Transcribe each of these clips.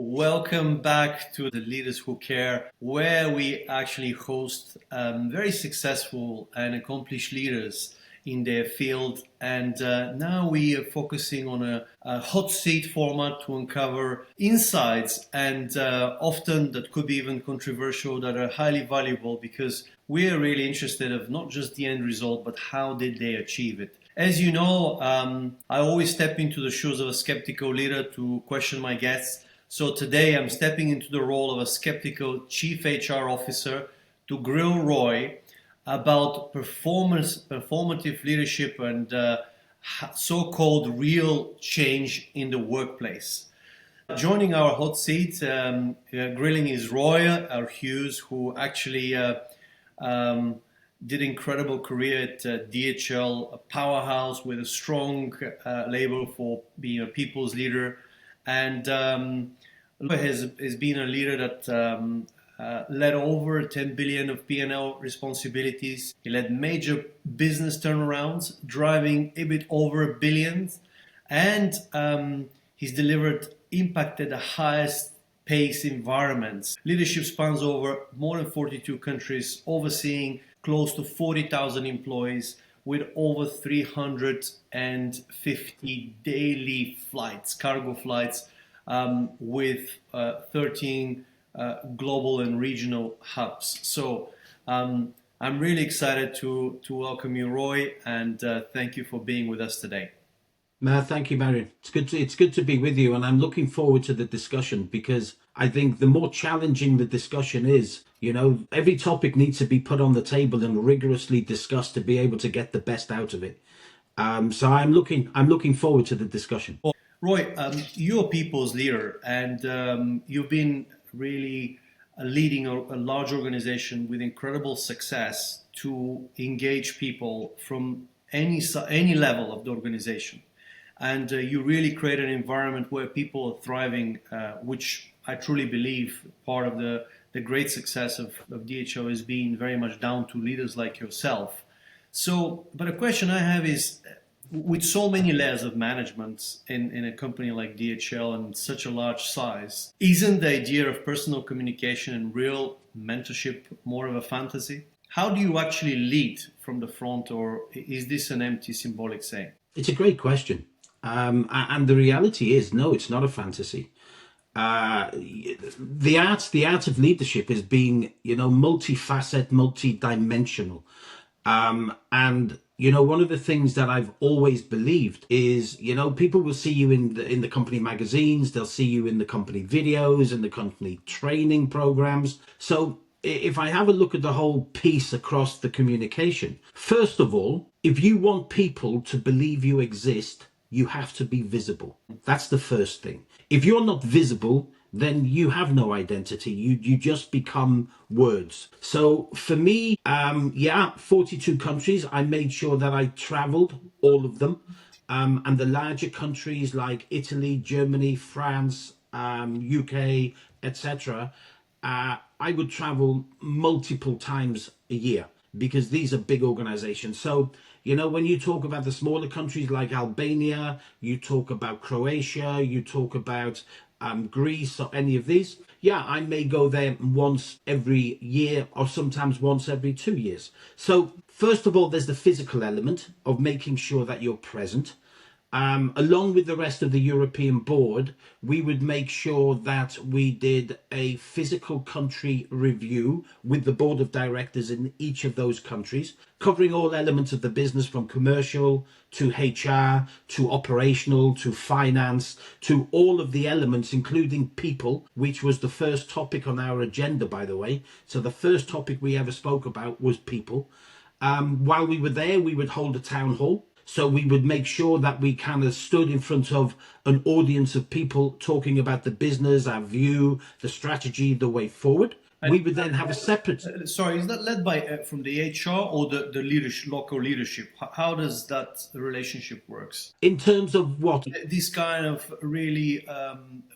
Welcome back to the Leaders Who Care, where we actually host very successful and accomplished leaders in their field. And now we are focusing on a hot seat format to uncover insights and often that could be even controversial, that are highly valuable because we are really interested of not just the end result, but how did they achieve it. As you know, I always step into the shoes of a skeptical leader to question my guests. So today I'm stepping into the role of a skeptical chief HR officer to grill Roy about performative leadership and so-called real change in the workplace. Joining our hot seat, grilling is Roy Hughes, who actually did incredible career at DHL, a powerhouse with a strong label for being a people's leader. And has been a leader that led over 10 billion of P&L responsibilities. He led major business turnarounds, driving EBIT over billions, and he's delivered impact at the highest pace environments. Leadership spans over more than 42 countries, overseeing close to 40,000 employees, with over 350 daily flights, cargo flights, with 13 global and regional hubs. So I'm really excited to welcome you, Roy, and thank you for being with us today. Thank you, Marian. It's good to be with you, and I'm looking forward to the discussion because I think the more challenging the discussion is, every topic needs to be put on the table and rigorously discussed to be able to get the best out of it. So I'm looking forward to the discussion. Well, Roy, you're a people's leader, and you've been really leading a large organization with incredible success to engage people from any level of the organization. And you really create an environment where people are thriving, which I truly believe part of the great success of DHL is being very much down to leaders like yourself. So, but a question I have is, with so many layers of management in a company like DHL and such a large size, isn't the idea of personal communication and real mentorship more of a fantasy? How do you actually lead from the front, or is this an empty symbolic saying? It's a great question. And the reality is, no, it's not a fantasy. The art of leadership is being, multifaceted, multidimensional. And one of the things that I've always believed is, people will see you in the company magazines, they'll see you in the company videos and the company training programs. So if I have a look at the whole piece across the communication, first of all, if you want people to believe you exist, you have to be visible. That's the first thing. If you're not visible, then you have no identity. You just become words. So for me, 42 countries. I made sure that I traveled all of them. And the larger countries like Italy, Germany, France, UK, etc., I would travel multiple times a year because these are big organizations. So, when you talk about the smaller countries like Albania, you talk about Croatia, you talk about Greece or any of these, I may go there once every year or sometimes once every 2 years. So first of all, there's the physical element of making sure that you're present. Along with the rest of the European board, we would make sure that we did a physical country review with the board of directors in each of those countries, covering all elements of the business from commercial to HR to operational to finance to all of the elements, including people, which was the first topic on our agenda, by the way. So the first topic we ever spoke about was people. While we were there, we would hold a town hall. So we would make sure that we kind of stood in front of an audience of people talking about the business, our view, the strategy, the way forward. We would then have a separate... Sorry, is that led by from the HR or the leadership, local leadership? How does that relationship works? In terms of what? This kind of really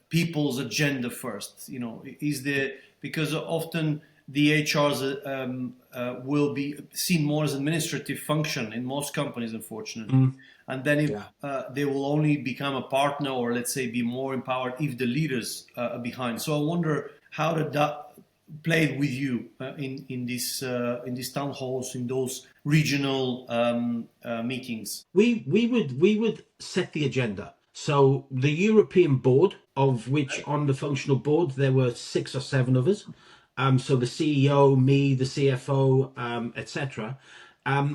people's agenda first, is there... Because often the HRs will be seen more as administrative function in most companies, unfortunately. And then they will only become a partner, or let's say be more empowered, if the leaders are behind. So I wonder how did that play with you in these town halls, in those regional meetings? We would set the agenda. So the European board, of which on the functional board there were 6 or 7 of us. So the CEO, me, the CFO, etc.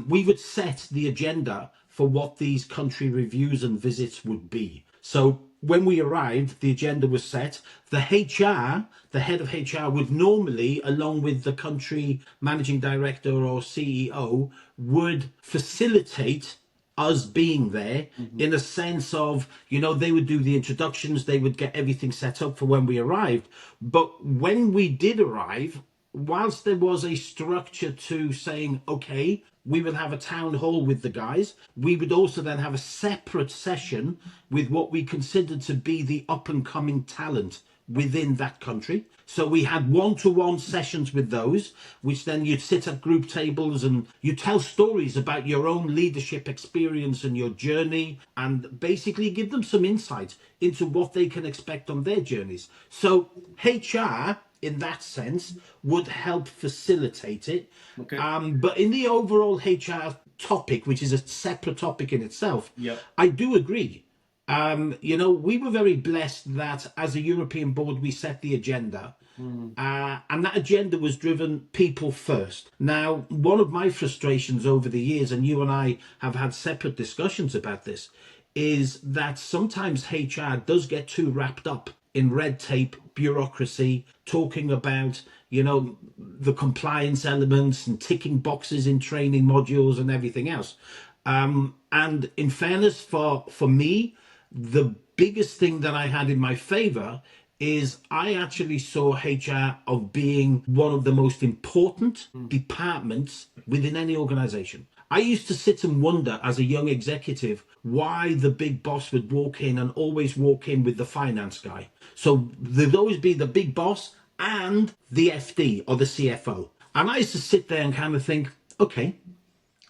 We would set the agenda for what these country reviews and visits would be. So when we arrived, the agenda was set. The HR, the head of HR, would normally, along with the country managing director or CEO, would facilitate us being there in a sense of, they would do the introductions, they would get everything set up for when we arrived. But when we did arrive, whilst there was a structure to saying, okay, we will have a town hall with the guys, we would also then have a separate session with what we considered to be the up and coming talent within that country. So we had one-to-one sessions with those, which then you'd sit at group tables and you tell stories about your own leadership experience and your journey, and basically give them some insight into what they can expect on their journeys. So HR, in that sense, would help facilitate it. Okay. But in the overall HR topic, which is a separate topic in itself, I do agree. We were very blessed that as a European board, we set the agenda. And that agenda was driven people first. Now, one of my frustrations over the years, and you and I have had separate discussions about this, is that sometimes HR does get too wrapped up in red tape, bureaucracy, talking about, the compliance elements and ticking boxes in training modules and everything else. And in fairness, for me, the biggest thing that I had in my favor is I actually saw HR of being one of the most important departments within any organization. I used to sit and wonder as a young executive why the big boss would walk in and always walk in with the finance guy. So there'd always be the big boss and the FD or the CFO. And I used to sit there and kind of think, okay,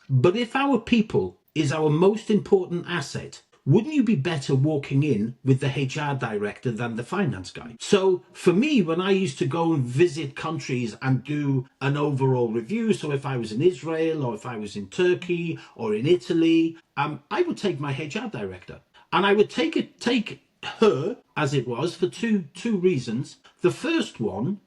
but if our people is our most important asset, wouldn't you be better walking in with the HR director than the finance guy? So for me, when I used to go and visit countries and do an overall review, so if I was in Israel or if I was in Turkey or in Italy, I would take my HR director and I would take her as it was for two reasons. The first one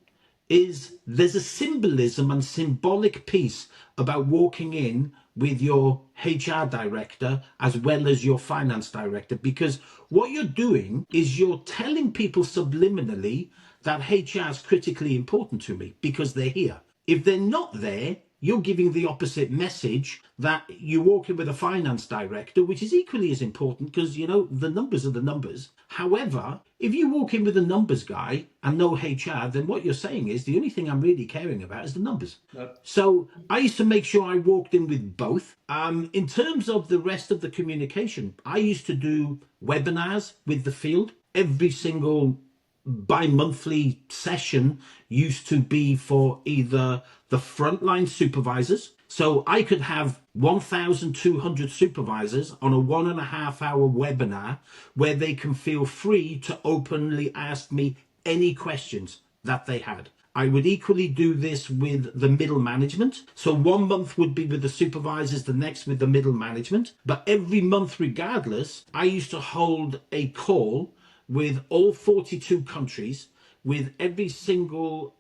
is there's a symbolism and symbolic piece about walking in with your HR director as well as your finance director, because what you're doing is you're telling people subliminally that HR is critically important to me because they're here. If they're not there, you're giving the opposite message that you walk in with a finance director, which is equally as important because, the numbers are the numbers. However, if you walk in with a numbers guy and no HR, then what you're saying is the only thing I'm really caring about is the numbers. Yep. So I used to make sure I walked in with both. In terms of the rest of the communication, I used to do webinars with the field. Every single bi-monthly session used to be for either the frontline supervisors. So I could have 1,200 supervisors on a 1.5 hour webinar where they can feel free to openly ask me any questions that they had. I would equally do this with the middle management. So 1 month would be with the supervisors, the next with the middle management. But every month, regardless, I used to hold a call with all 42 countries, with every single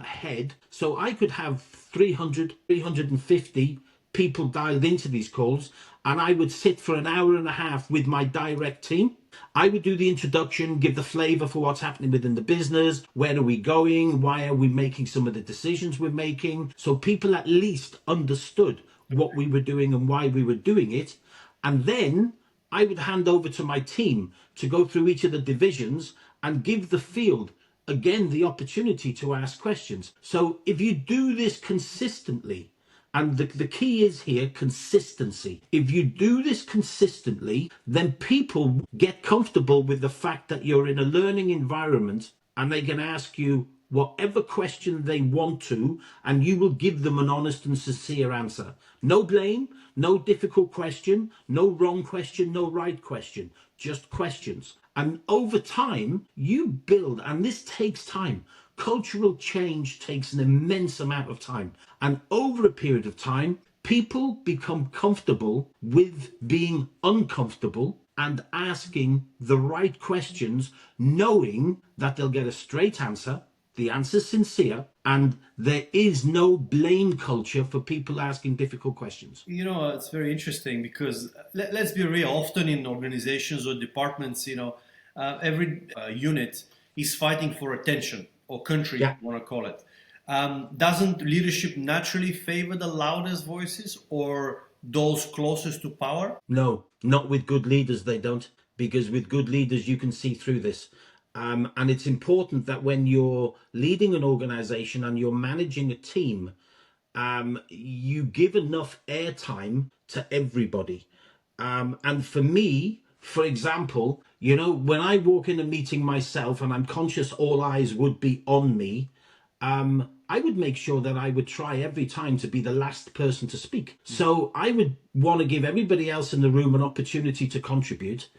head. So I could have 300, 350 people dialed into these calls, and I would sit for 1.5 hours with my direct team. I would do the introduction, give the flavor for what's happening within the business, where are we going, why are we making some of the decisions we're making, so people at least understood what we were doing and why we were doing it. And then I would hand over to my team to go through each of the divisions and give the field, again, the opportunity to ask questions. So if you do this consistently, and the key is here, consistency. If you do this consistently, then people get comfortable with the fact that you're in a learning environment and they can ask you whatever question they want to, and you will give them an honest and sincere answer. No blame, no difficult question, no wrong question, no right question, just questions. And over time, you build, and this takes time. Cultural change takes an immense amount of time. And over a period of time, people become comfortable with being uncomfortable and asking the right questions, knowing that they'll get a straight answer, the answer's sincere, and there is no blame culture for people asking difficult questions. You know, it's very interesting because let's be real, often in organizations or departments, every unit is fighting for attention, or country, Yeah. if you want to call it. Doesn't leadership naturally favor the loudest voices or those closest to power? No, not with good leaders, they don't. Because with good leaders, you can see through this. And it's important that when you're leading an organization and you're managing a team, you give enough airtime to everybody. And for me, for example, when I walk in a meeting myself and I'm conscious all eyes would be on me, I would make sure that I would try every time to be the last person to speak. So I would want to give everybody else in the room an opportunity to contribute,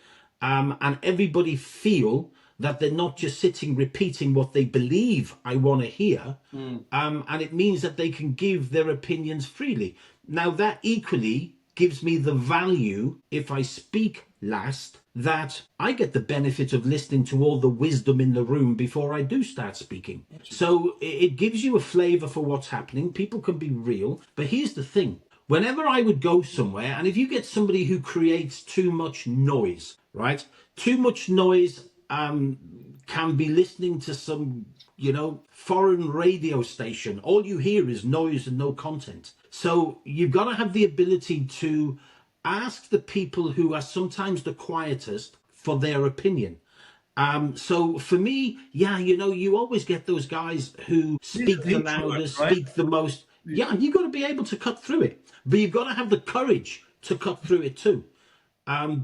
and everybody feel that they're not just sitting repeating what they believe I want to hear, and it means that they can give their opinions freely. Now that equally gives me the value, if I speak last, that I get the benefit of listening to all the wisdom in the room before I do start speaking. So it gives you a flavor for what's happening. People can be real. But here's the thing. Whenever I would go somewhere, and if you get somebody who creates too much noise, right? Too much noise can be listening to some, foreign radio station. All you hear is noise and no content. So you've got to have the ability to ask the people who are sometimes the quietest for their opinion. So for me, you always get those guys who speak the loudest, right? speak the most. Yeah, you've got to be able to cut through it. But you've got to have the courage to cut through it too.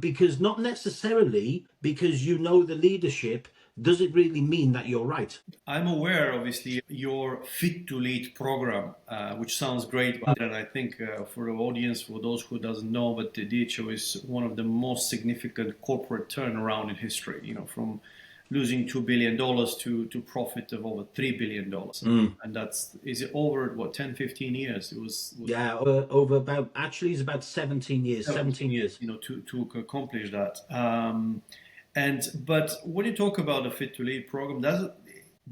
Because not necessarily because you know the leadership does it really mean that you're right. I'm aware, obviously, your Fit to Lead program, which sounds great, but and I think for the audience, for those who doesn't know, but the DHO is one of the most significant corporate turnaround in history. From losing $2 billion to profit of over $3 billion, and is it over 10, 15 years? It was over about it's about 17 years. 17 years. To accomplish that. But when you talk about the Fit to Lead program,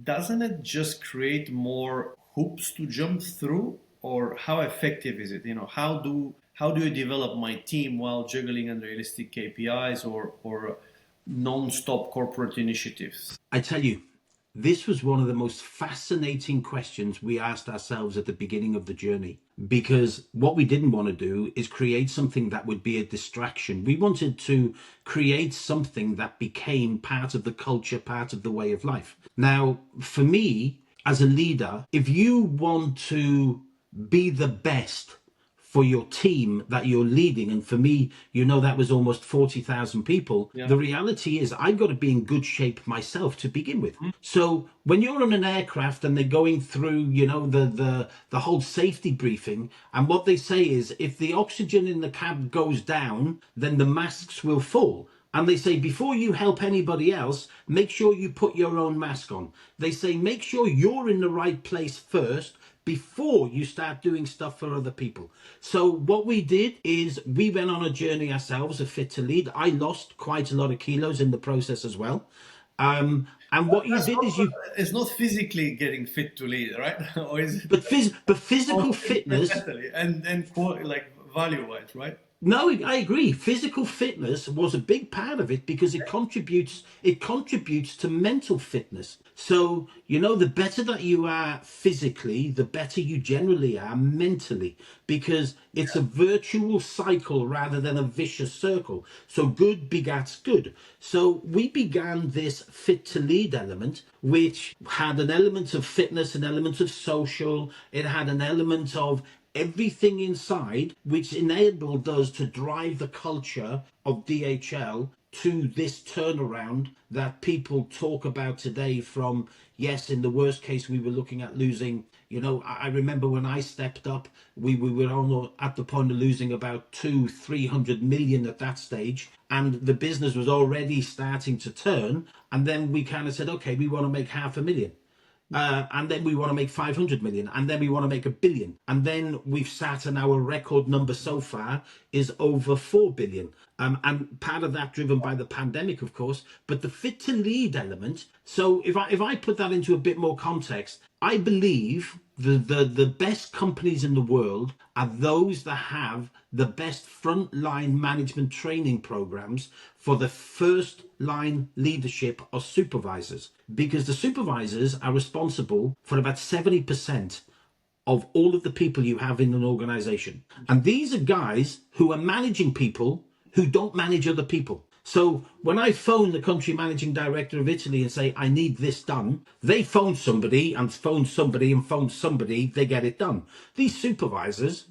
doesn't it just create more hoops to jump through, or how effective is it? How do you develop my team while juggling unrealistic KPIs or non-stop corporate initiatives? I tell you, this was one of the most fascinating questions we asked ourselves at the beginning of the journey, because what we didn't want to do is create something that would be a distraction. We wanted to create something that became part of the culture, part of the way of life. Now, for me, as a leader, if you want to be the best for your team that you're leading, and for me, that was almost 40,000 people. Yeah. The reality is I've got to be in good shape myself to begin with. So when you're on an aircraft and they're going through, the whole safety briefing, and what they say is if the oxygen in the cab goes down, then the masks will fall. And they say, before you help anybody else, make sure you put your own mask on. They say, make sure you're in the right place first before you start doing stuff for other people. So what we did is we went on a journey ourselves of Fit to Lead. I lost quite a lot of kilos in the process as well. And what you did is it's not physically getting fit to lead, right? Or is it but physical fitness and like value-wise, right? No, I agree. Physical fitness was a big part of it because it contributes to mental fitness. So, the better that you are physically, the better you generally are mentally, because it's a virtual cycle rather than a vicious circle. So good begats good. So we began this Fit to Lead element, which had an element of fitness, an element of social, it had an element of everything inside, which enabled us to drive the culture of DHL to this turnaround that people talk about today from, yes, in the worst case, we were looking at losing, I remember when I stepped up, we were almost at the point of losing about 300 million at that stage. And the business was already starting to turn. And then we kind of said, okay, we want to make 500,000. And then we want to make 500 million, and then we want to make 1 billion. And then we've sat, and our record number so far is over 4 billion. And part of that driven by the pandemic, of course, but the fit to lead element. So if I put that into a bit more context, I believe the best companies in the world are those that have the best frontline management training programs for the first line leadership or supervisors, because the supervisors are responsible for about 70% of all of the people you have in an organization. And these are guys who are managing people who don't manage other people. So when I phone the country managing director of Italy and say, I need this done, they phone somebody and phone somebody and phone somebody, they get it done. These supervisors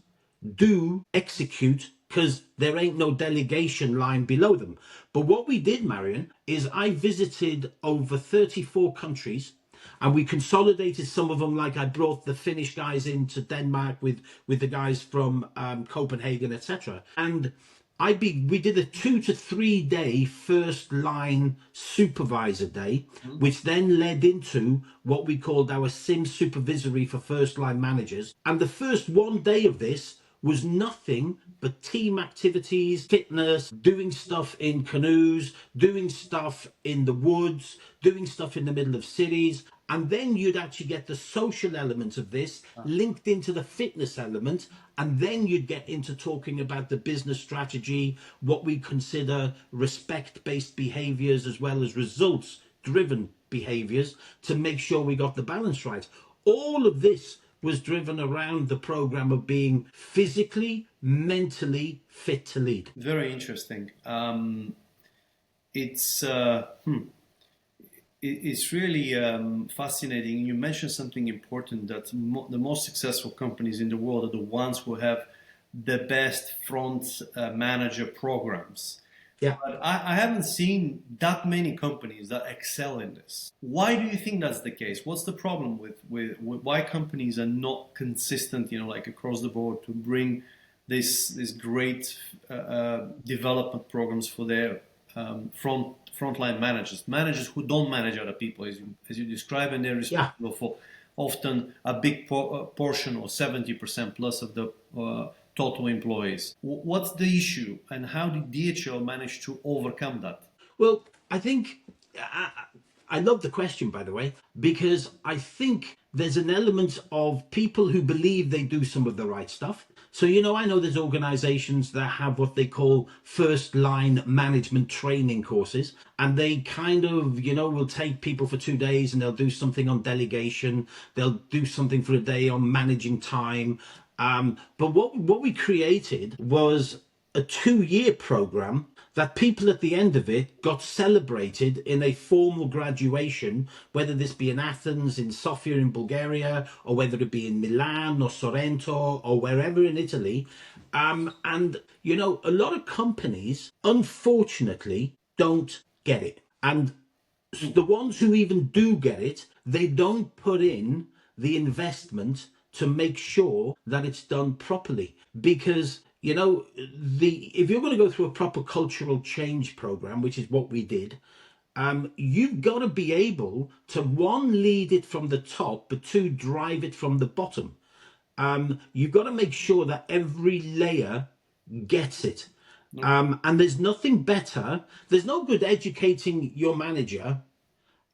do execute because there ain't no delegation line below them. But what we did, Marian, is I visited over 34 countries, and we consolidated some of them. Like I brought the Finnish guys into Denmark with the guys from Copenhagen, etc. And we did a 2 to 3 day first line supervisor day, which then led into what we called our sim supervisory for first line managers. And the first 1 day of this was nothing but team activities, fitness, doing stuff in canoes, doing stuff in the woods, doing stuff in the middle of cities. And then you'd actually get the social element of this linked into the fitness element. And then you'd get into talking about the business strategy, what we consider respect-based behaviors as well as results-driven behaviors to make sure we got the balance right. All of this was driven around the program of being physically, mentally fit to lead. Very interesting. It's really fascinating. You mentioned something important, that the most successful companies in the world are the ones who have the best front manager programs. Yeah. But I haven't seen that many companies that excel in this. Why do you think that's the case? What's the problem with why companies are not consistent, like across the board, to bring this great development programs for their frontline managers who don't manage other people, as you describe, and they're responsible for often a big portion, or 70% plus of the total employees. What's the issue, and how did DHL manage to overcome that? Well, I think I love the question, by the way, because I think there's an element of people who believe they do some of the right stuff. So, I know there's organizations that have what they call first line management training courses, and they kind of, will take people for 2 days and they'll do something on delegation. They'll do something for a day on managing time. But what we created was a 2-year program that people at the end of it got celebrated in a formal graduation, whether this be in Athens, in Sofia in Bulgaria, or whether it be in Milan or Sorrento or wherever in Italy. And, a lot of companies, unfortunately, don't get it. And the ones who even do get it, they don't put in the investment to make sure that it's done properly. Because if you're going to go through a proper cultural change program, which is what we did, you've got to be able to, 1, lead it from the top, but 2, drive it from the bottom. You've got to make sure that every layer gets it. And there's nothing better. There's no good educating your manager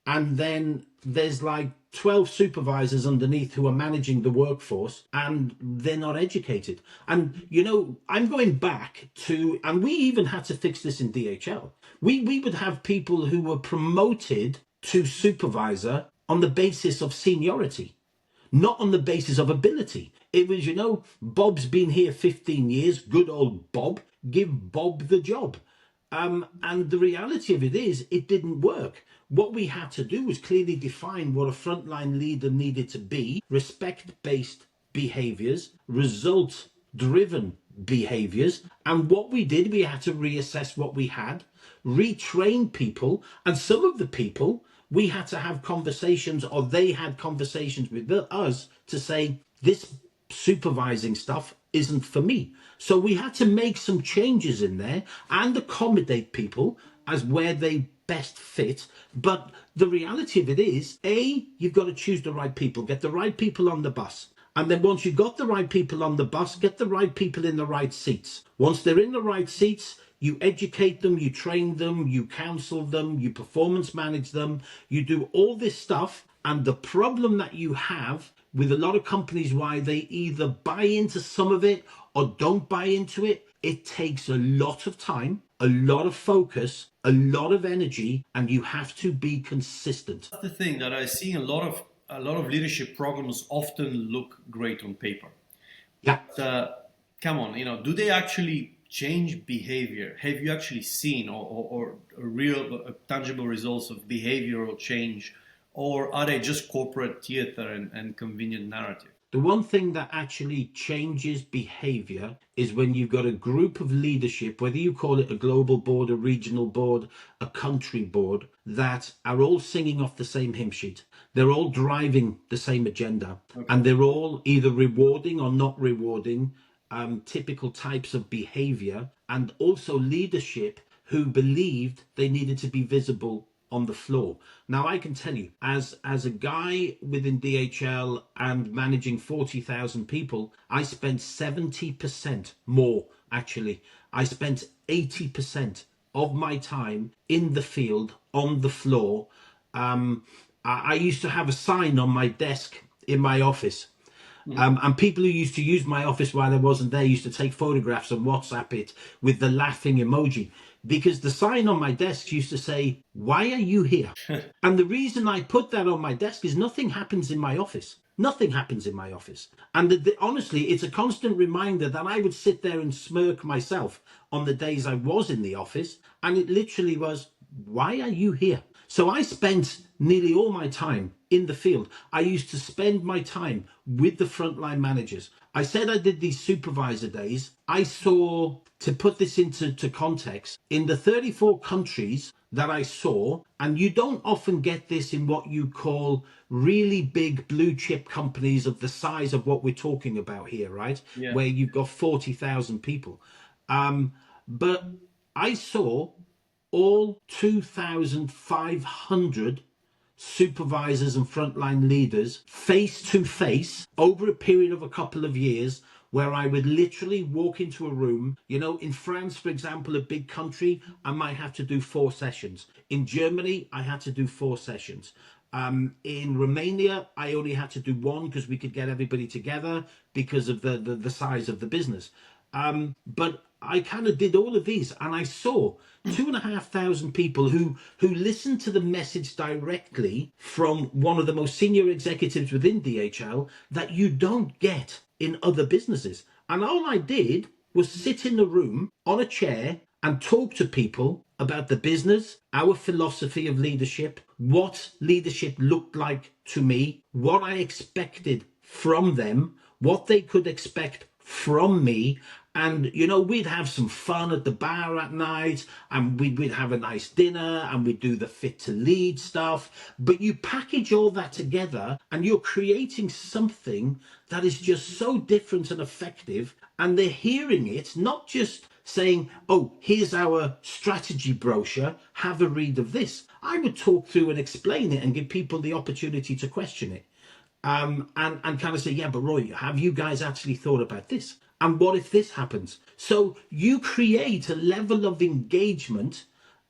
and then there's like 12 supervisors underneath who are managing the workforce and they're not educated. And, I'm going back to, and we even had to fix this in DHL. We would have people who were promoted to supervisor on the basis of seniority, not on the basis of ability. It was, Bob's been here 15 years, good old Bob, give Bob the job. And the reality of it is, it didn't work. What we had to do was clearly define what a frontline leader needed to be: respect-based behaviors, result-driven behaviors. And what we did, we had to reassess what we had, retrain people. And some of the people, we had to have conversations, or they had conversations with us to say, this supervising stuff isn't for me. So we had to make some changes in there and accommodate people as where they best fit. But the reality of it is, you've got to choose the right people, get the right people on the bus. And then once you've got the right people on the bus, get the right people in the right seats. Once they're in the right seats, you educate them, you train them, you counsel them, you performance manage them, you do all this stuff. And the problem that you have with a lot of companies, why they either buy into some of it or don't buy into it, it takes a lot of time, a lot of focus, a lot of energy, and you have to be consistent. That's the thing that I see a lot of leadership programs often look great on paper. Yeah. Come on, do they actually change behavior? Have you actually seen or real tangible results of behavioral change, or are they just corporate theater and convenient narrative? The one thing that actually changes behavior is when you've got a group of leadership, whether you call it a global board, a regional board, a country board, that are all singing off the same hymn sheet. They're all driving the same agenda, and they're all either rewarding or not rewarding typical types of behavior, and also leadership who believed they needed to be visible on the floor. Now I can tell you, as a guy within DHL and managing 40,000 people, I spent 70% more. Actually, I spent 80% of my time in the field, on the floor. I used to have a sign on my desk in my office. And people who used to use my office while I wasn't there used to take photographs and WhatsApp it with the laughing emoji, because the sign on my desk used to say, "Why are you here?" And the reason I put that on my desk is nothing happens in my office. Nothing happens in my office. And honestly, it's a constant reminder that I would sit there and smirk myself on the days I was in the office. And it literally was, "Why are you here?" So I spent nearly all my time in the field. I used to spend my time with the frontline managers. I said I did these supervisor days. I saw, to put this into context, in the 34 countries that I saw, and you don't often get this in what you call really big blue chip companies of the size of what we're talking about here, right? Yeah. Where you've got 40,000 people. But I saw all 2,500 supervisors and frontline leaders face to face over a period of a couple of years, where I would literally walk into a room. In France, for example, a big country, I might have to do 4 sessions. In Germany, I had to do 4 sessions. In Romania, I only had to do 1 because we could get everybody together because of the size of the business. But I kind of did all of these, and I saw 2,500 people who listened to the message directly from one of the most senior executives within DHL that you don't get in other businesses. And all I did was sit in the room on a chair and talk to people about the business, our philosophy of leadership, what leadership looked like to me, what I expected from them, what they could expect from me. And, we'd have some fun at the bar at night, and we'd have a nice dinner, and we'd do the fit to lead stuff. But you package all that together and you're creating something that is just so different and effective. And they're hearing it, not just saying, "Oh, here's our strategy brochure, have a read of this." I would talk through and explain it and give people the opportunity to question it. And kind of say, "Yeah, but Roy, have you guys actually thought about this? And what if this happens?" So you create a level of engagement,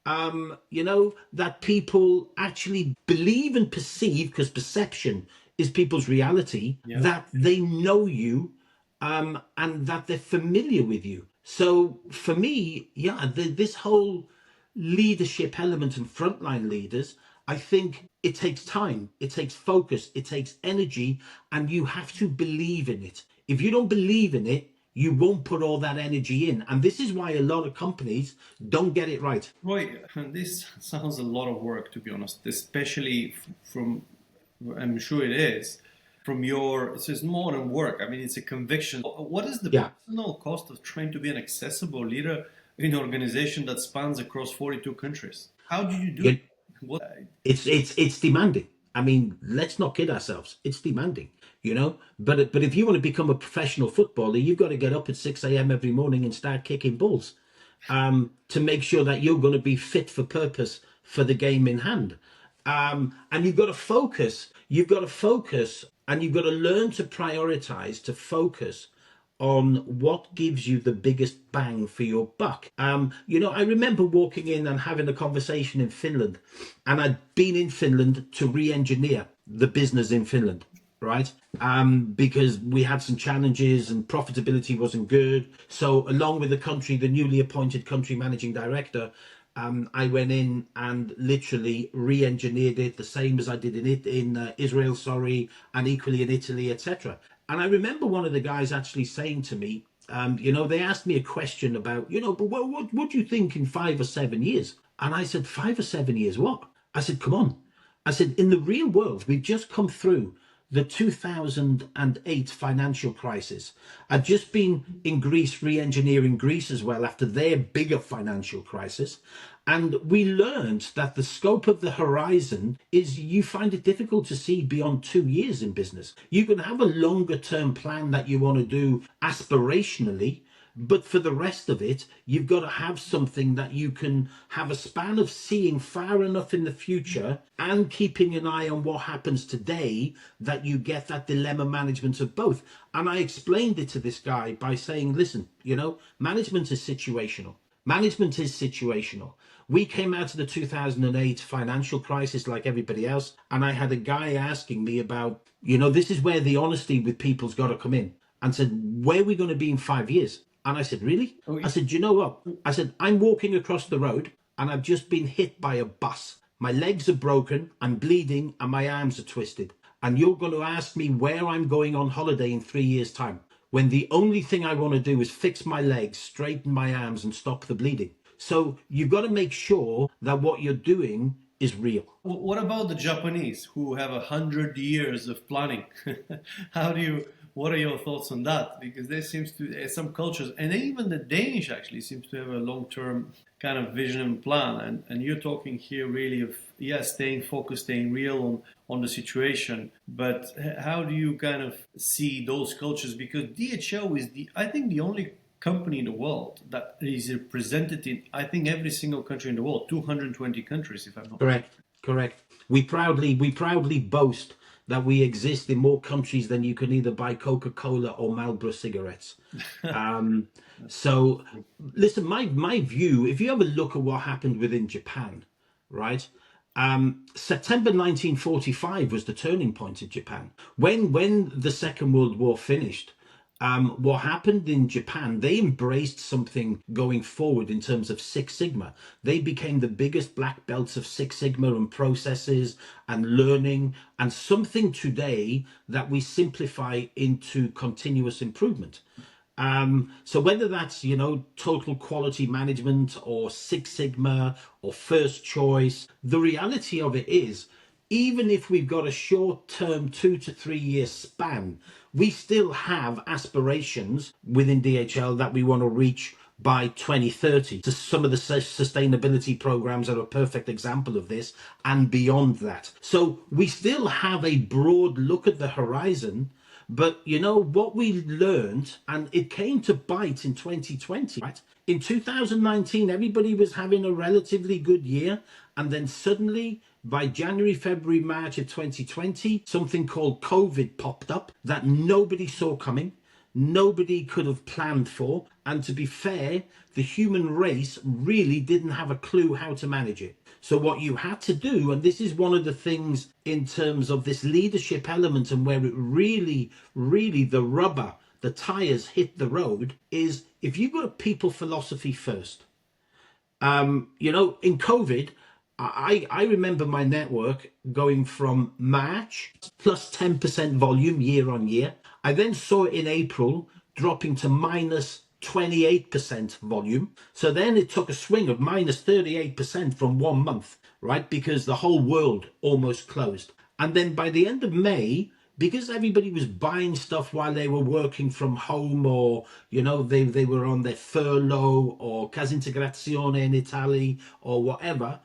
that people actually believe and perceive, because perception is people's reality, that they know you, and that they're familiar with you. So for me, this whole leadership element and frontline leaders, I think it takes time, it takes focus, it takes energy, and you have to believe in it. If you don't believe in it, you won't put all that energy in. And this is why a lot of companies don't get it right. Roy, this sounds a lot of work, to be honest, especially from, I'm sure it is, from your, so it's more than work. I mean, it's a conviction. What is the Yeah. personal cost of trying to be an accessible leader in an organization that spans across 42 countries? How do you do You, it? What? it's demanding. I mean, let's not kid ourselves. It's demanding, you know. But if you want to become a professional footballer, you've got to get up at 6 a.m. every morning and start kicking balls, to make sure that you're going to be fit for purpose for the game in hand. And you've got to focus. You've got to focus, and you've got to learn to prioritize, to focus on what gives you the biggest bang for your buck. I remember walking in and having a conversation in Finland, and I'd been in Finland to re-engineer the business in Finland, right? Because we had some challenges and profitability wasn't good. So along with the newly appointed country managing director, I went in and literally re-engineered it the same as I did in Israel, and equally in Italy, etc. And I remember one of the guys actually saying to me, they asked me a question about, but what do you think in 5 or 7 years? And I said, 5 or 7 years, what? I said, come on. I said, in the real world, we've just come through the 2008 financial crisis. I'd just been in Greece, re-engineering Greece as well after their bigger financial crisis. And we learned that the scope of the horizon is you find it difficult to see beyond 2 years in business. You can have a longer term plan that you want to do aspirationally, but for the rest of it, you've got to have something that you can have a span of seeing far enough in the future and keeping an eye on what happens today, that you get that dilemma management of both. And I explained it to this guy by saying, listen, management is situational. Management is situational. We came out of the 2008 financial crisis like everybody else, and I had a guy asking me about, this is where the honesty with people's got to come in, and said, where are we going to be in 5 years? And I said, really? I said, do you know what? I said, I'm walking across the road and I've just been hit by a bus. My legs are broken, I'm bleeding, and my arms are twisted. And you're going to ask me where I'm going on holiday in 3 years' time, when the only thing I want to do is fix my legs, straighten my arms, and stop the bleeding. So you've got to make sure that what you're doing is real. What about the Japanese who have 100 years of planning? What are your thoughts on that? Because there seems to some cultures, and even the Danish actually seems to have a long-term kind of vision and plan. And you're talking here really of, staying focused, staying real on the situation. But how do you kind of see those cultures? Because DHL is I think the only company in the world that is represented in, I think, every single country in the world, 220 countries, if I'm not Correct. We proudly boast that we exist in more countries than you can either buy Coca-Cola or Marlboro cigarettes. So listen, my view, if you have a look at what happened within Japan, right? September 1945 was the turning point in Japan. When the Second World War finished, what happened in Japan, they embraced something going forward in terms of Six Sigma. They became the biggest black belts of Six Sigma and processes and learning, and something today that we simplify into continuous improvement. So whether that's, total quality management or Six Sigma or first choice, the reality of it is, even if we've got a short-term 2 to 3 year span, we still have aspirations within DHL that we want to reach by 2030. So some of the sustainability programs are a perfect example of this, and beyond that. So we still have a broad look at the horizon. But what we learned, and it came to bite in 2020, right? In 2019, everybody was having a relatively good year. And then suddenly, by January, February, March of 2020, something called COVID popped up that nobody saw coming. Nobody could have planned for. And to be fair, the human race really didn't have a clue how to manage it. So what you had to do, and this is one of the things in terms of this leadership element and where it really, really the tires hit the road, is if you've got a people philosophy first. In COVID, I remember my network going from March plus 10% volume year on year. I then saw it in April dropping to minus 28% volume. So then it took a swing of minus 38% from 1 month, right? Because the whole world almost closed. And then by the end of May, because everybody was buying stuff while they were working from home, or they were on their furlough or casa integrazione in Italy or whatever.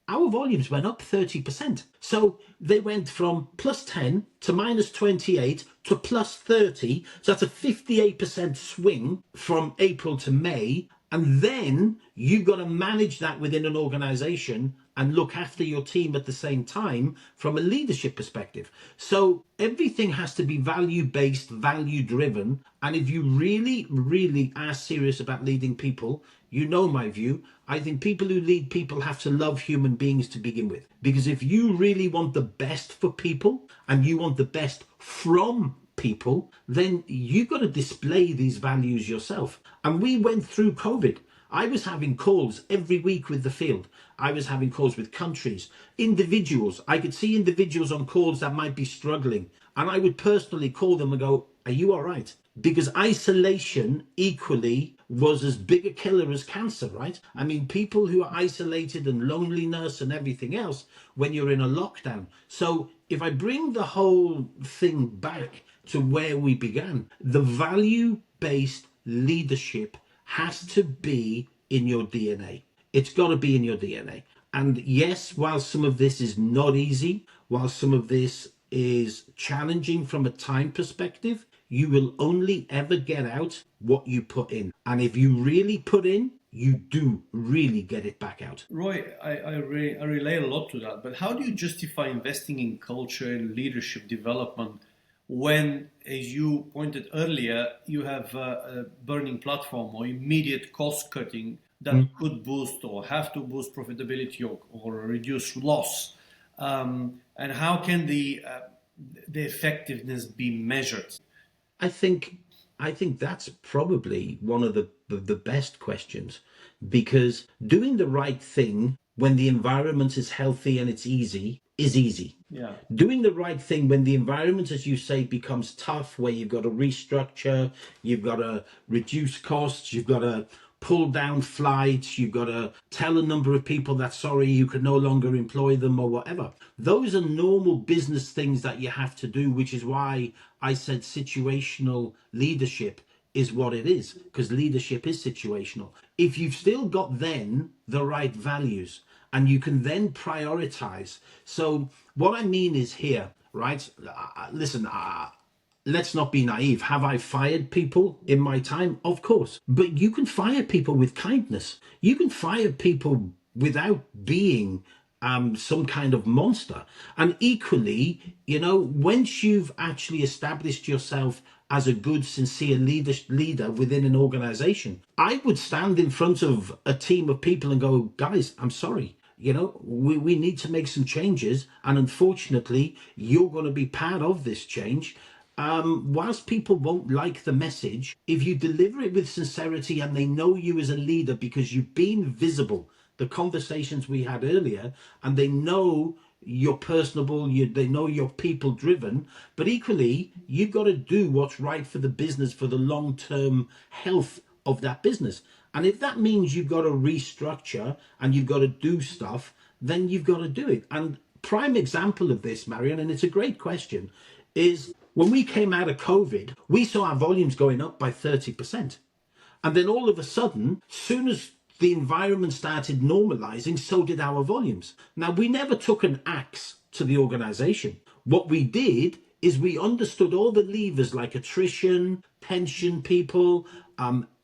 Our volumes went up 30%. So they went from plus 10 to minus 28 to plus 30. So that's a 58% swing from April to May. And then you've got to manage that within an organization and look after your team at the same time from a leadership perspective. So everything has to be value-based, value-driven. And if you really, really are serious about leading people, you know my view. I think people who lead people have to love human beings to begin with. Because if you really want the best for people and you want the best from people, then you've got to display these values yourself. And we went through COVID. I was having calls every week with the field. I was having calls with countries, individuals. I could see individuals on calls that might be struggling. And I would personally call them and go, are you all right? Because isolation equally was as big a killer as cancer, right? I mean, people who are isolated and loneliness and everything else when you're in a lockdown. So if I bring the whole thing back to where we began, the value-based leadership has to be in your DNA. It's got to be in your DNA. And yes, while some of this is not easy, while some of this is challenging from a time perspective, you will only ever get out what you put in. And if you really put in, you do really get it back out. Roy, I relate a lot to that, but how do you justify investing in culture and leadership development when, as you pointed earlier, you have a burning platform or immediate cost cutting that could boost or have to boost profitability or reduce loss? And how can the effectiveness be measured? I think that's probably one of the best questions, because doing the right thing when the environment is healthy and it's easy is easy. Yeah. Doing the right thing when the environment, as you say, becomes tough, where you've got to restructure, you've got to reduce costs, you've got to pull down flights, you've got to tell a number of people that, sorry, you can no longer employ them or whatever. Those are normal business things that you have to do, which is why I said situational leadership is what it is, because leadership is situational. If you've still got then the right values and you can then prioritize. So what I mean is here, right? Listen, let's not be naive. Have I fired people in my time? Of course. But you can fire people with kindness. You can fire people without being some kind of monster. And equally, once you've actually established yourself as a good, sincere leader within an organization, I would stand in front of a team of people and go, guys, I'm sorry. We need to make some changes. And unfortunately, you're going to be part of this change. Whilst people won't like the message, if you deliver it with sincerity and they know you as a leader because you've been visible, the conversations we had earlier, and they know you're personable, they know you're people driven, but equally, you've got to do what's right for the business, for the long-term health of that business. And if that means you've got to restructure and you've got to do stuff, then you've got to do it. And prime example of this, Marian, and it's a great question, is when we came out of COVID, we saw our volumes going up by 30%. And then all of a sudden, soon as the environment started normalizing, so did our volumes. Now, we never took an axe to the organization. What we did is we understood all the levers like attrition, pension people,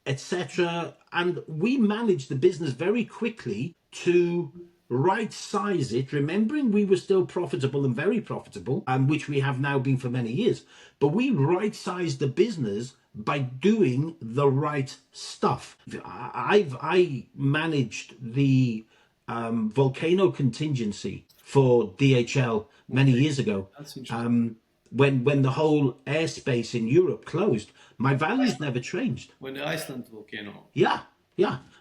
etc. And we managed the business very quickly to right size it, remembering we were still profitable and very profitable, which we have now been for many years. But we right sized the business by doing the right stuff. I managed the volcano contingency for DHL many years ago. That's interesting. When the whole airspace in Europe closed, my values never changed. When the Iceland volcano. Yeah.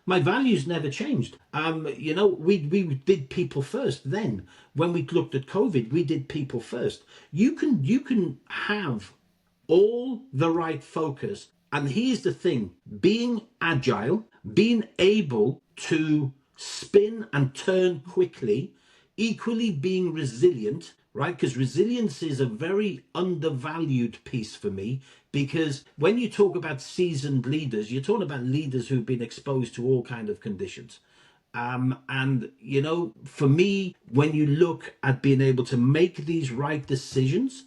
My values never changed. We did people first. Then, when we looked at COVID, we did people first. You can have all the right focus. And here's the thing, being agile, being able to spin and turn quickly, equally being resilient, right? Because resilience is a very undervalued piece for me. Because when you talk about seasoned leaders, you're talking about leaders who've been exposed to all kind of conditions. And you know, for me, when you look at being able to make these right decisions,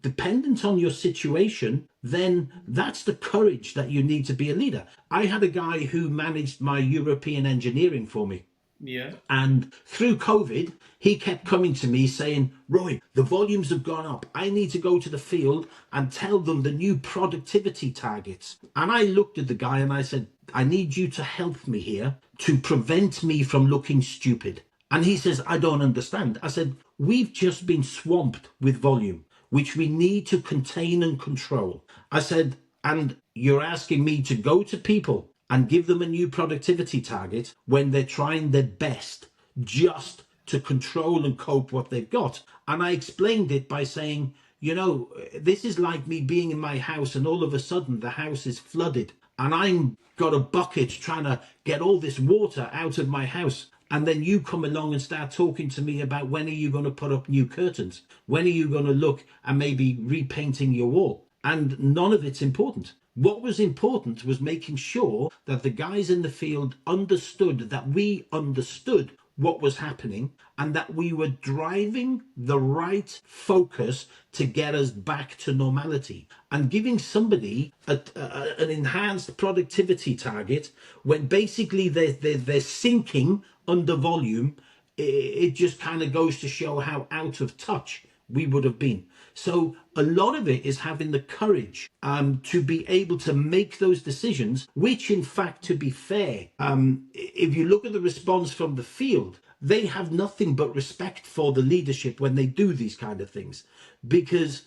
dependent on your situation, then that's the courage that you need to be a leader. I had a guy who managed my European engineering for me. Yeah. And through COVID, he kept coming to me saying, Roy, the volumes have gone up. I need to go to the field and tell them the new productivity targets. And I looked at the guy and I said, I need you to help me here to prevent me from looking stupid. And he says, I don't understand. I said, we've just been swamped with volume, which we need to contain and control. I said, and you're asking me to go to people and give them a new productivity target when they're trying their best just to control and cope what they've got. And I explained it by saying, you know, this is like me being in my house and all of a sudden the house is flooded and I'm got a bucket trying to get all this water out of my house. And then you come along and start talking to me about when are you going to put up new curtains? When are you going to look at maybe repainting your wall? And none of it's important. What was important was making sure that the guys in the field understood that we understood what was happening and that we were driving the right focus to get us back to normality. And giving somebody an enhanced productivity target when basically they're sinking under volume, it just kind of goes to show how out of touch we would have been. So a lot of it is having the courage to be able to make those decisions, which in fact, to be fair, if you look at the response from the field, they have nothing but respect for the leadership when they do these kind of things, because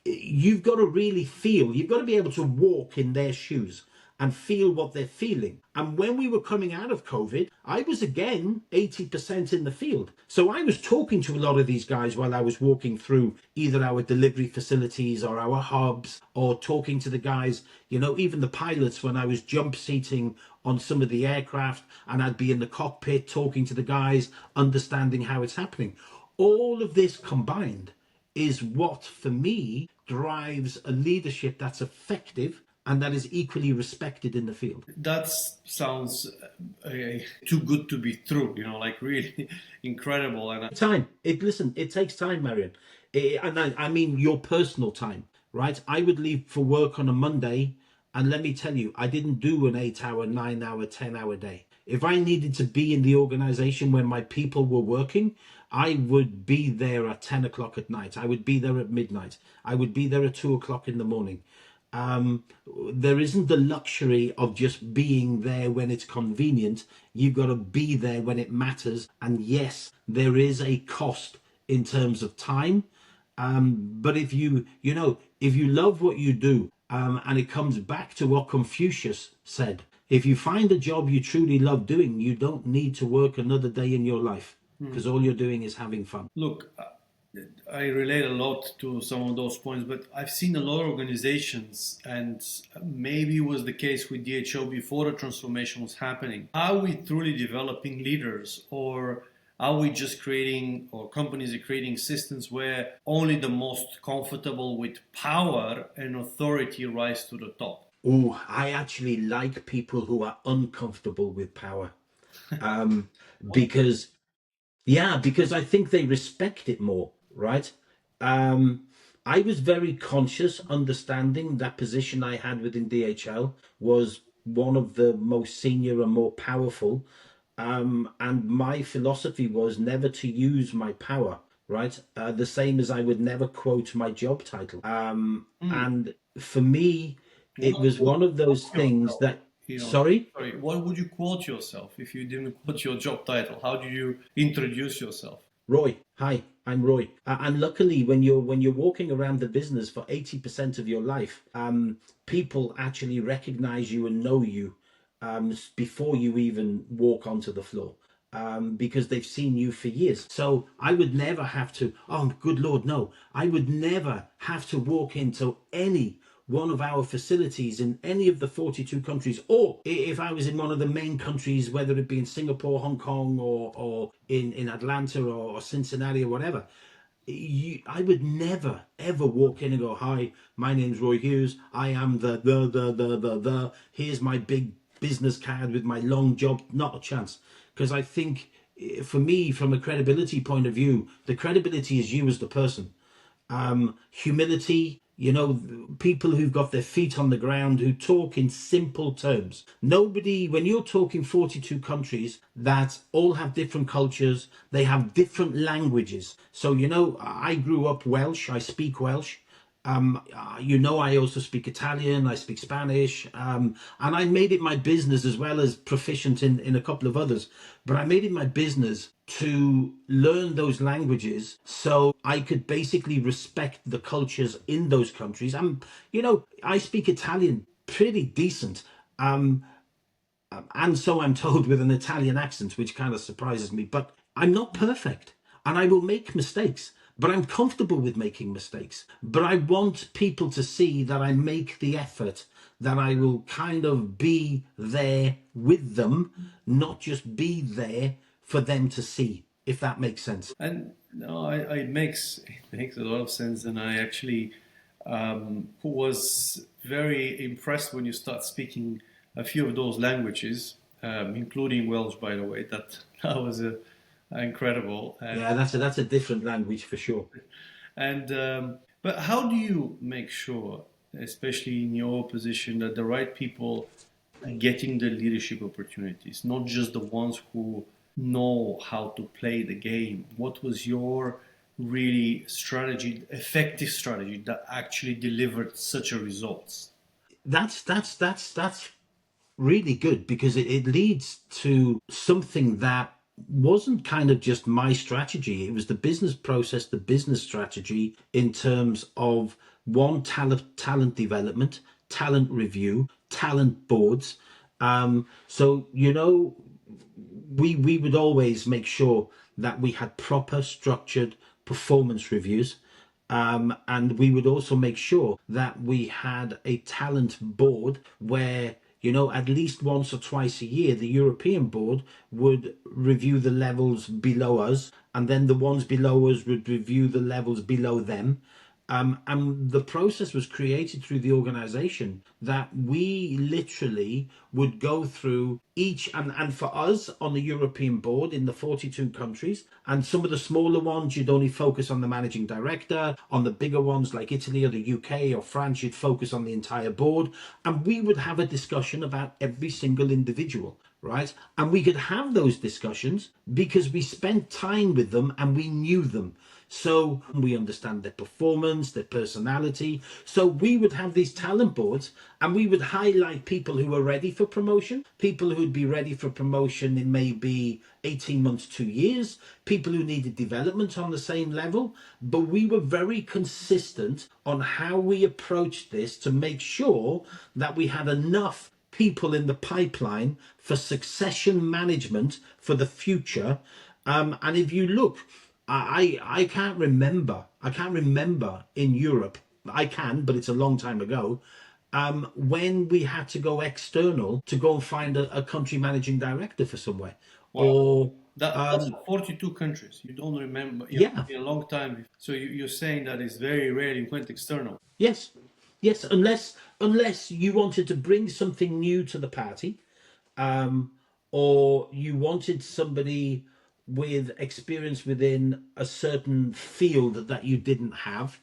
you've got to really feel, you've got to be able to walk in their shoes and feel what they're feeling. And when we were coming out of COVID, I was again 80% in the field. So I was talking to a lot of these guys while I was walking through either our delivery facilities or our hubs, or talking to the guys, you know, even the pilots when I was jump seating on some of the aircraft and I'd be in the cockpit talking to the guys, understanding how it's happening. All of this combined is what, for me, drives a leadership that's effective and that is equally respected in the field. That sounds too good to be true, you know, like really incredible. And Time. It takes time, Marian. And I mean your personal time, right? I would leave for work on a Monday, and let me tell you, I didn't do an 8-hour, 9-hour, 10-hour day. If I needed to be in the organization when my people were working, I would be there at 10 o'clock at night. I would be there at midnight. I would be there at 2 o'clock in the morning. There isn't the luxury of just being there when it's convenient. You've got to be there when it matters. And yes, there is a cost in terms of time. But if if you love what you do, and it comes back to what Confucius said, if you find a job you truly love doing, you don't need to work another day in your life, because all you're doing is having fun. look, I relate a lot to some of those points, but I've seen a lot of organizations, and maybe it was the case with DHL before the transformation was happening. Are we truly developing leaders, or are we just creating, or companies are creating systems where only the most comfortable with power and authority rise to the top? Oh, I actually like people who are uncomfortable with power, because because I think they respect it more, right? I was very conscious, understanding that position I had within DHL was one of the most senior and more powerful. And my philosophy was never to use my power, right? The same as I would never quote my job title. And for me, it was one of those things that, sorry? Sorry, what would you quote yourself if you didn't quote your job title? How do you introduce yourself? Roy, hi, I'm Roy. And luckily, when you're walking around the business for 80% of your life, people actually recognize you and know you before you even walk onto the floor. Because they've seen you for years. So I would never have to, oh, good Lord, no. I would never have to walk into any one of our facilities in any of the 42 countries, or if I was in one of the main countries, whether it be in Singapore, Hong Kong, or in Atlanta or Cincinnati or whatever, I would never ever walk in and go, "Hi, my name's Roy Hughes. I am the. Here's my big business card with my long job." Not a chance. Because I think, for me, from a credibility point of view, the credibility is you as the person. Humility, people who've got their feet on the ground, who talk in simple terms. Nobody, when you're talking 42 countries that all have different cultures, they have different languages. So, I grew up Welsh, I speak Welsh. I also speak Italian, I speak Spanish, and I made it my business, as well as proficient in a couple of others, but I made it my business to learn those languages so I could basically respect the cultures in those countries. I speak Italian pretty decent. And so I'm told, with an Italian accent, which kind of surprises me. But I'm not perfect, and I will make mistakes, but I'm comfortable with making mistakes. But I want people to see that I make the effort, that I will kind of be there with them, not just be there for them to see, if that makes sense. And no, it makes a lot of sense, and I actually was very impressed when you start speaking a few of those languages, including Welsh, by the way. That was incredible. Yeah, that's a different language for sure. And but how do you make sure, especially in your position, that the right people are getting the leadership opportunities, not just the ones who know how to play the game? What was your really effective strategy that actually delivered such a results? That's really good, because it leads to something that wasn't kind of just my strategy. It was the business process, the business strategy, in terms of one, talent development, talent review, talent boards. So we would always make sure that we had proper structured performance reviews. And we would also make sure that we had a talent board where, at least once or twice a year, the European board would review the levels below us, and then the ones below us would review the levels below them. And the process was created through the organization, that we literally would go through each, and for us on the European board in the 42 countries, and some of the smaller ones, you'd only focus on the managing director. On the bigger ones like Italy or the UK or France, you'd focus on the entire board. And we would have a discussion about every single individual, right? And we could have those discussions because we spent time with them and we knew them. So we understand their performance, their personality. So we would have these talent boards, and we would highlight people who were ready for promotion, people who'd be ready for promotion in maybe 18 months, 2 years, people who needed development on the same level. But we were very consistent on how we approached this to make sure that we had enough people in the pipeline for succession management for the future. And if you look, I can't remember. I can't remember in Europe. I can, but it's a long time ago. When we had to go external to go and find a country managing director for somewhere, Wow. or That's 42 countries. You don't remember. yeah, In a long time. So you're saying that it's very rare you went external. yes, yes. Unless you wanted to bring something new to the party, or you wanted somebody with experience within a certain field that you didn't have,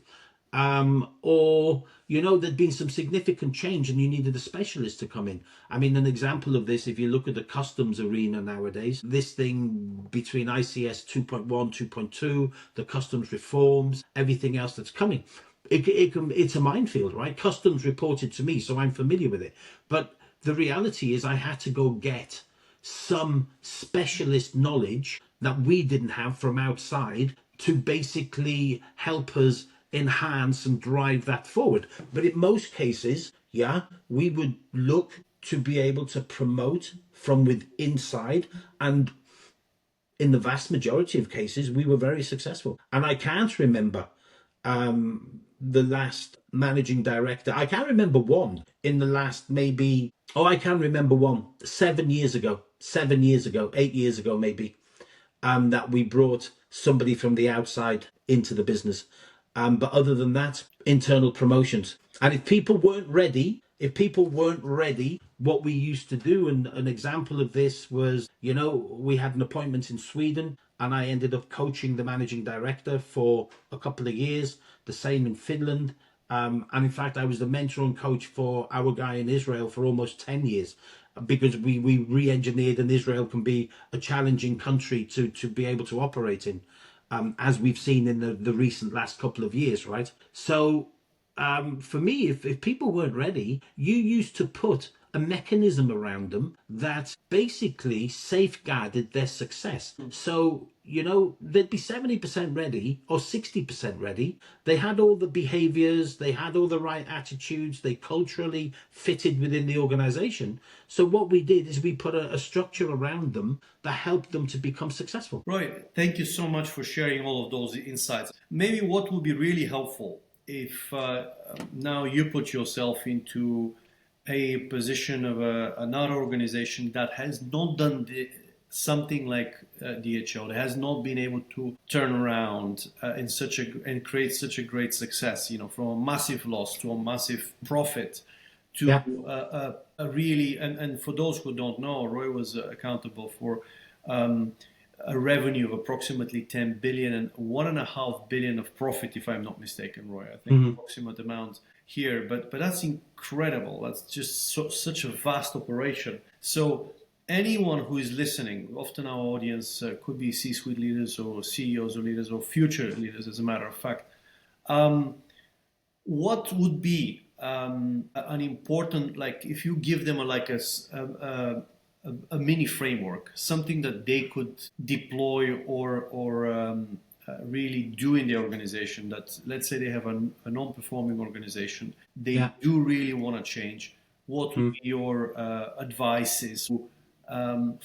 or there'd been some significant change and you needed a specialist to come in. I mean, an example of this, if you look at the customs arena nowadays, this thing between ICS 2.1, 2.2, the customs reforms, everything else that's coming, it's a minefield, right? Customs reported to me, so I'm familiar with it. But the reality is I had to go get some specialist knowledge that we didn't have from outside to basically help us enhance and drive that forward. But in most cases, yeah, we would look to be able to promote from within inside, and in the vast majority of cases we were very successful. And I can't remember the last managing director. I can't remember one in the last maybe, oh, I can remember one 7 years ago, 7 years ago, 8 years ago, maybe, that we brought somebody from the outside into the business. But other than that, internal promotions. And if people weren't ready, what we used to do, and an example of this was, we had an appointment in Sweden, and I ended up coaching the managing director for a couple of years. The same in Finland. And in fact, I was the mentor and coach for our guy in Israel for almost 10 years, because we re-engineered, and Israel can be a challenging country to be able to operate in, as we've seen in the recent last couple of years, right? So for me, if people weren't ready, you used to put a mechanism around them that basically safeguarded their success. So, they'd be 70% ready or 60% ready. They had all the behaviors, they had all the right attitudes, they culturally fitted within the organization. So what we did is we put a structure around them that helped them to become successful. Roy, thank you so much for sharing all of those insights. Maybe what would be really helpful if now you put yourself into a position of another organization that has not done something like DHL, that has not been able to turn around and create such a great success, from a massive loss to a massive profit to a really, and for those who don't know, Roy was accountable for a revenue of approximately 10 billion and 1.5 billion of profit, if I'm not mistaken, Roy. I think approximate amount here, but that's incredible. That's just such a vast operation. So anyone who is listening, often our audience could be C-suite leaders or CEOs or leaders or future leaders, as a matter of fact. What would be an important, like if you give them a mini framework, something that they could deploy or really do in the organization, that let's say they have a non-performing organization, they do really want to change, what would be your advices to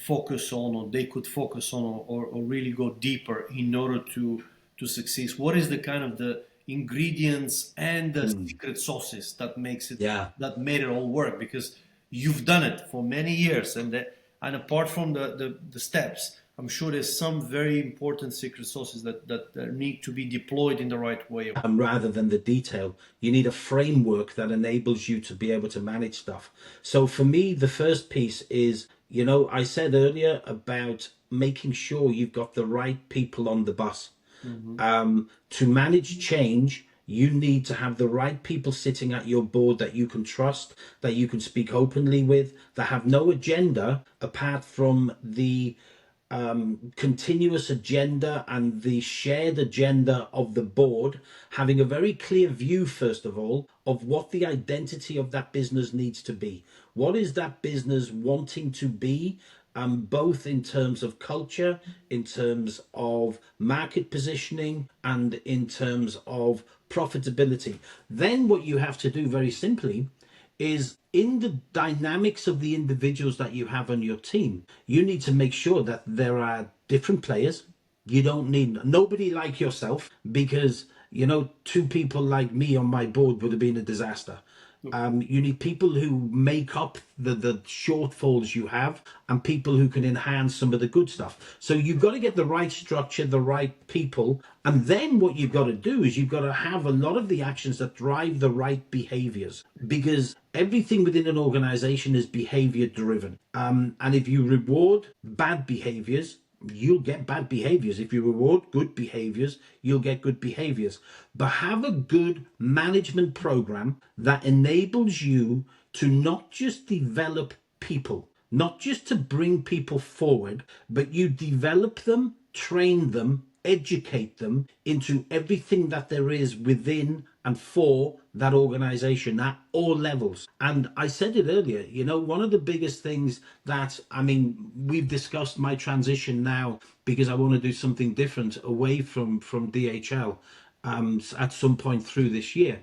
focus on, or they could focus on, or really go deeper in order to succeed? What is the kind of the ingredients and the secret sauces that makes it, that made it all work? Because you've done it for many years, and apart from the steps, I'm sure there's some very important secret sauces that need to be deployed in the right way. Rather than the detail, you need a framework that enables you to be able to manage stuff. So for me, the first piece is, I said earlier about making sure you've got the right people on the bus. To manage change, you need to have the right people sitting at your board that you can trust, that you can speak openly with, that have no agenda apart from the continuous agenda and the shared agenda of the board, having a very clear view, first of all, of what the identity of that business needs to be. What is that business wanting to be? Both in terms of culture, in terms of market positioning, and in terms of profitability. Then what you have to do very simply is, in the dynamics of the individuals that you have on your team, you need to make sure that there are different players. You don't need nobody like yourself, because, two people like me on my board would have been a disaster. You need people who make up the shortfalls you have, and people who can enhance some of the good stuff. So you've got to get the right structure, the right people. And then what you've got to do is you've got to have a lot of the actions that drive the right behaviors, because everything within an organization is behavior driven. And if you reward bad behaviors, you'll get bad behaviors. If you reward good behaviors, you'll get good behaviors. But have a good management program that enables you to not just develop people, not just to bring people forward, but you develop them, train them, educate them into everything that there is within and for that organization at all levels. And I said it earlier, one of the biggest things that, we've discussed my transition now, because I want to do something different away from DHL at some point through this year.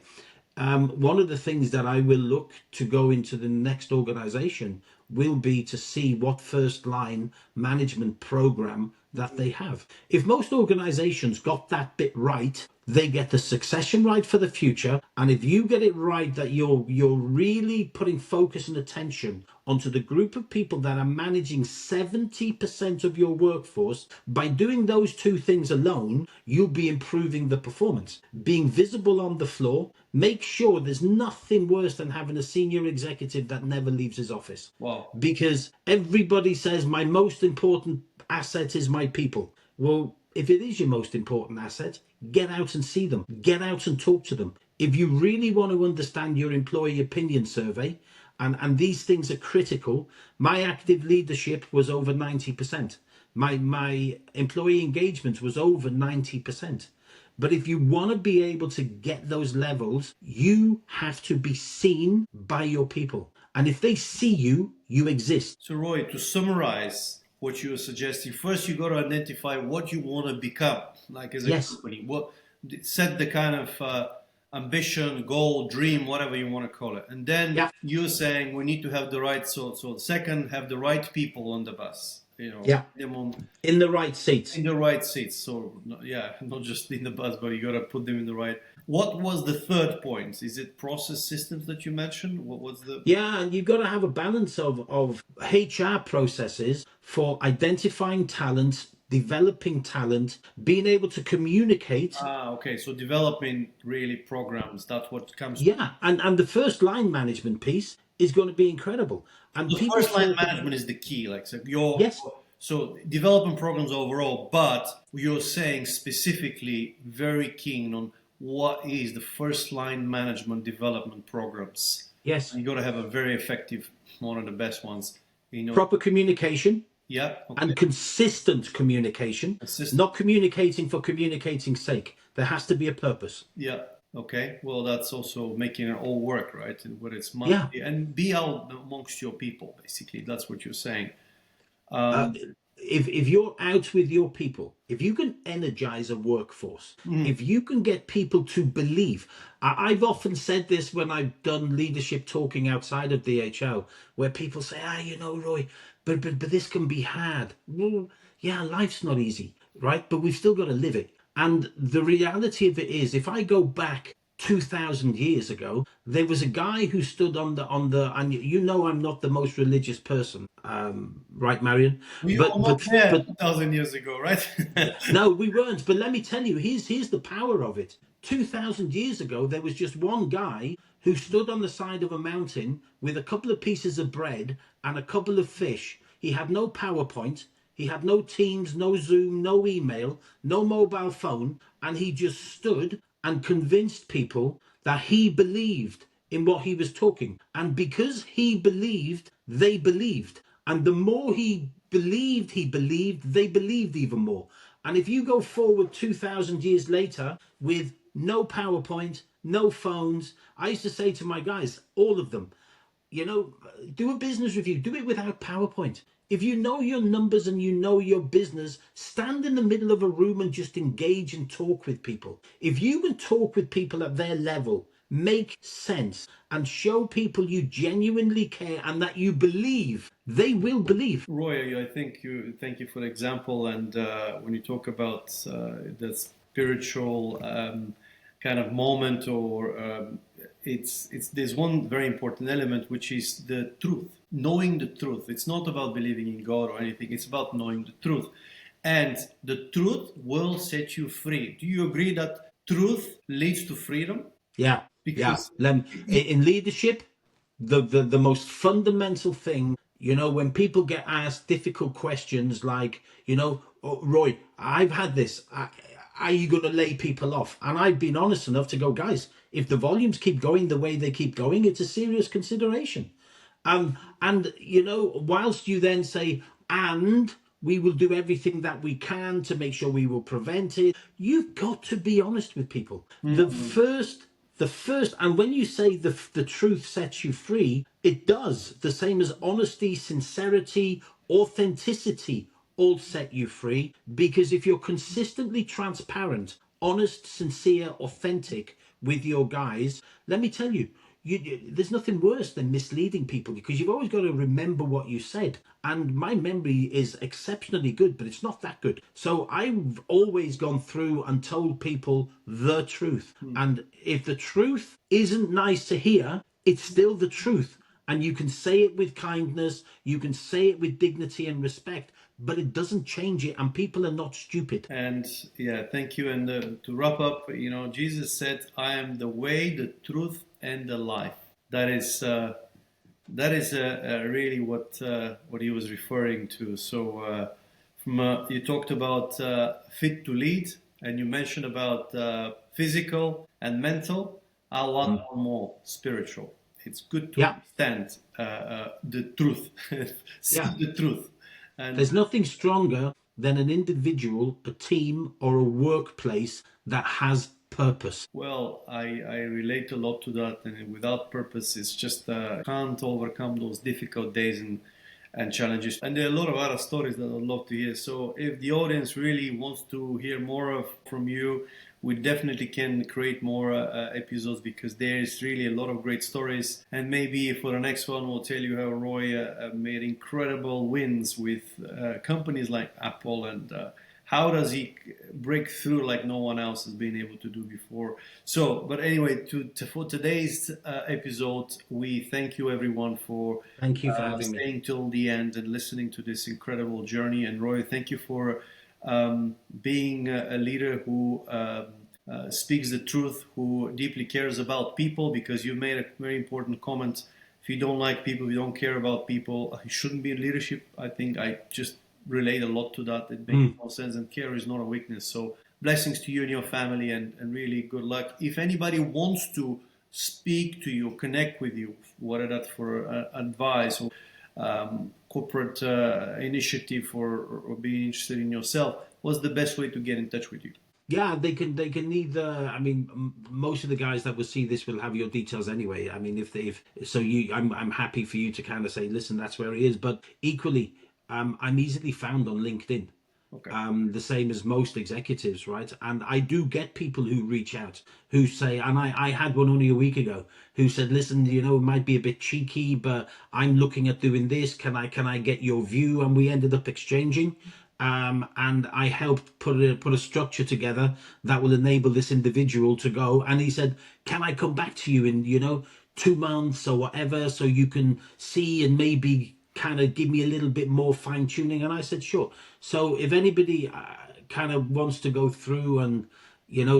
One of the things that I will look to go into the next organization will be to see what first line management program that they have. If most organizations got that bit right, they get the succession right for the future. And if you get it right, that you're really putting focus and attention onto the group of people that are managing 70% of your workforce, by doing those two things alone, you'll be improving the performance. Being visible on the floor, make sure there's nothing worse than having a senior executive that never leaves his office. Wow. Because everybody says my most important asset is my people. Well, if it is your most important asset, get out and see them. Get out and talk to them. If you really want to understand your employee opinion survey, and these things are critical, my active leadership was over 90%. My employee engagement was over 90%. But if you want to be able to get those levels, you have to be seen by your people. And if they see you, you exist. So, Roy, to summarize what you were suggesting, first you got to identify what you want to become, like as a company. What set the kind of ambition, goal, dream, whatever you want to call it, and then you're saying we need to have the right. So second, have the right people on the bus. You know, in the right seats. In the right seats. So not just in the bus, but you got to put them in the right. What was the third point? Is it process systems that you mentioned? What was the? Yeah, and you've got to have a balance of HR processes for identifying talent, developing talent, being able to communicate. Okay. So developing really programs, that's what comes. Yeah, and the first line management piece is going to be incredible. And the first line management is the key. Like so developing programs overall, but you're saying specifically very keen on what is the first line management development programs. Yes. And you got to have a very effective, one of the best ones. Proper communication. Yeah. Okay. And consistent communication. Not communicating for communicating's sake. There has to be a purpose. Yeah. Okay. Well, that's also making it all work, right? Where it's money and be out amongst your people, basically. That's what you're saying. If you're out with your people, if you can energize a workforce, if you can get people to believe, I've often said this when I've done leadership talking outside of DHL, where people say, Roy, but this can be hard. Well, yeah, life's not easy, right? But we've still got to live it. And the reality of it is, if I go back 2,000 years ago, there was a guy who stood on the, and I'm not the most religious person, right, Marian? We were not there 2,000 years ago, right? No, we weren't. But let me tell you, here's the power of it. 2,000 years ago, there was just one guy who stood on the side of a mountain with a couple of pieces of bread and a couple of fish. He had no PowerPoint. He had no Teams, no Zoom, no email, no mobile phone. And he just stood and convinced people that he believed in what he was talking. And because he believed, they believed. And the more he believed, they believed even more. And if you go forward 2,000 years later with no PowerPoint, no phones, I used to say to my guys, all of them, do a business review, do it without PowerPoint. If you know your numbers and you know your business, stand in the middle of a room and just engage and talk with people. If you can talk with people at their level, make sense, and show people you genuinely care and that you believe, they will believe. Roy, thank you for the example. And when you talk about the spiritual kind of moment, or there's one very important element, which is the truth. Knowing the truth. It's not about believing in God or anything. It's about knowing the truth. And the truth will set you free. Do you agree that truth leads to freedom? Yeah. Because in leadership, the most fundamental thing, when people get asked difficult questions like, Roy, I've had this. Are you going to lay people off? And I've been honest enough to go, guys, if the volumes keep going the way they keep going, it's a serious consideration. And whilst you then say, and we will do everything that we can to make sure we will prevent it, you've got to be honest with people. The first, and when you say the truth sets you free, it does. The same as honesty, sincerity, authenticity all set you free. Because if you're consistently transparent, honest, sincere, authentic with your guys, let me tell you, there's nothing worse than misleading people, because you've always got to remember what you said. And my memory is exceptionally good, but it's not that good. So I've always gone through and told people the truth. And if the truth isn't nice to hear, it's still the truth. And you can say it with kindness, you can say it with dignity and respect, but it doesn't change it, and people are not stupid. And yeah, thank you. And to wrap up, Jesus said, "I am the way, the truth, and the life." That is really what he was referring to. So, you talked about fit to lead, and you mentioned about physical and mental. I'll add one more: spiritual. It's good to Yeah, understand the truth, see yeah. the truth, and There's nothing stronger than an individual, a team, or a workplace that has purpose. well, I relate a lot to that, and without purpose, it's just can't overcome those difficult days and challenges. And there are a lot of other stories that I'd love to hear. So if the audience really wants to hear more from you, we definitely can create more episodes, because there is really a lot of great stories. And maybe for the next one, we'll tell you how Roy made incredible wins with companies like Apple, and how does he break through like no one else has been able to do before. So, but anyway, for today's episode, we thank you everyone for Thank you for having me. staying till the end and listening to this incredible journey. And Roy, thank you for being a leader who speaks the truth, who deeply cares about people, because you made a very important comment. If you don't like people, if you don't care about people, you shouldn't be in leadership. I think I just relate a lot to that. It makes no sense, and care is not a weakness. So blessings to you and your family, and really good luck. If anybody wants to speak to you, connect with you, whether that's for advice or corporate initiative, or being interested in yourself, what's the best way to get in touch with you? Yeah, they can either. I mean, most of the guys that will see this will have your details anyway. I mean, if so, I'm happy for you to kind of say, listen, that's where he is. But equally, I'm easily found on LinkedIn. Okay. The same as most executives, right? And I do get people who reach out, who say, and I had one only a week ago, who said, listen, it might be a bit cheeky, but I'm looking at doing this. Can I get your view? And we ended up exchanging. And I helped put a structure together that will enable this individual to go. And he said, can I come back to you in 2 months or whatever, so you can see and maybe kind of give me a little bit more fine tuning? And I said, sure. So if anybody kind of wants to go through and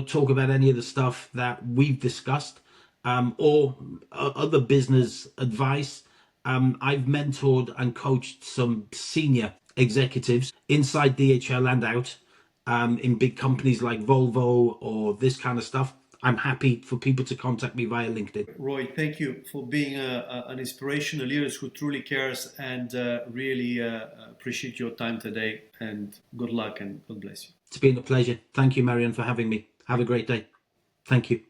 talk about any of the stuff that we've discussed, or other business advice, I've mentored and coached some senior executives inside DHL and out, in big companies like Volvo or this kind of stuff. I'm happy for people to contact me via LinkedIn. Roy, thank you for being an inspiration, a leader who truly cares, and really appreciate your time today. And good luck, and God bless you. It's been a pleasure. Thank you, Marian, for having me. Have a great day. Thank you.